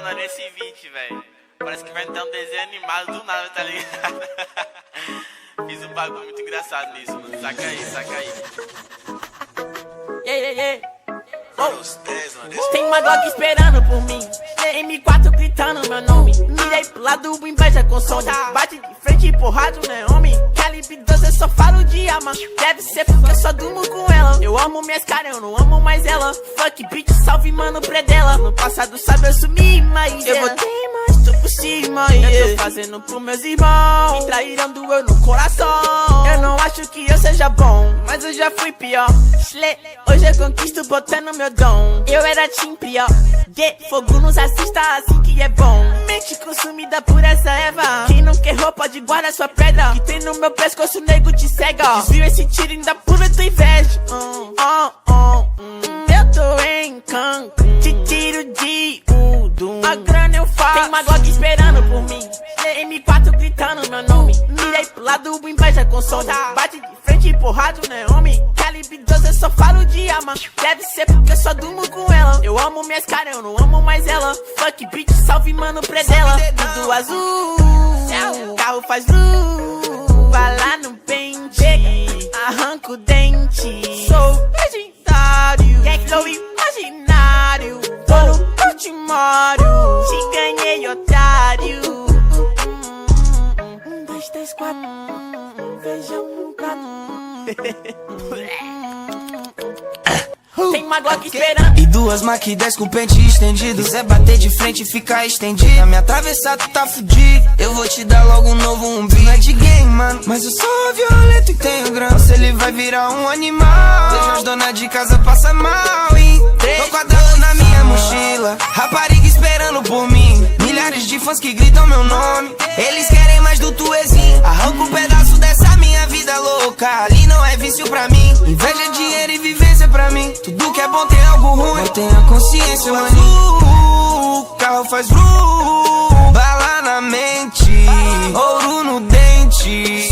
mano, olha esse vídeo, velho. Parece que vai ter um desenho animado do nada, tá ligado? Fiz um bagulho muito engraçado nisso, mano. Saca aí. Tem uma Glock esperando por mim, M4 gritando meu nome. Mirei pro lado, inveja com som. Bate de frente, porrada, né, homem? Calibre 12, eu só falo de arma. Deve ser porque eu só durmo com ela. Eu amo minhas caras, eu não amo mais ela. Fuck bitch, salve mano, predela. No passado sabe eu sumi, mas eu voltei, mas tô por cima. Eu tô fazendo pros meus irmãos. Me traíram, doeu no coração. Eu não acho que eu seja bom, mas eu já fui pior. Hoje eu conquisto botando meu dom. Eu era team pior. Fogo nos assista, assim que é bom. Mente consumida por essa erva. Quem não quer roupa de guarda sua pedra. Que tem no meu pescoço, o nego te cega. Desvio esse tiro ainda pura tua inveja. Eu tô em Cancún, te tiro de Udum. A grana eu faço. Tem uma Glock esperando por mim, M4 gritando meu nome. Mirei pro lado, inveja com som. Bate de frente, porrada, né, homem? Calibre 12, eu só falo de arma. Deve ser porque eu só durmo com ela. Eu amo minhas caras, eu não amo mais ela. Fuck bitch, salve mano, predela. Tudo azul, carro faz luz. Vai lá no pente, arranca o dente. Sou legendário, gang flow imaginário. Tô no ultimário, te ganhei, otário. 1, 2, 3, 4, feijão no prato. Tem uma Glock esperando. E duas Mac 10 com pente estendido. Quiser bater de frente e ficar estendido, a me atravessar tu tá fudido. Eu vou te dar logo um novo umbigo. Não é de game, mano, mas eu sou violento e tenho grana. Se ele vai virar um animal, vejo as donas de casa passa mal, hein? Tô quadrado na minha mochila, rapariga esperando por mim. Milhares de fãs que gritam meu nome. Eles querem mais do tuezinho. Arranca um pedaço dessa minha vida louca. Ali não é vício pra mim. Inveja, dinheiro e vivência pra mim. Tudo que é bom tem algo ruim. Eu tenho a consciência, mano. Carro faz bala na mente, ouro no dente.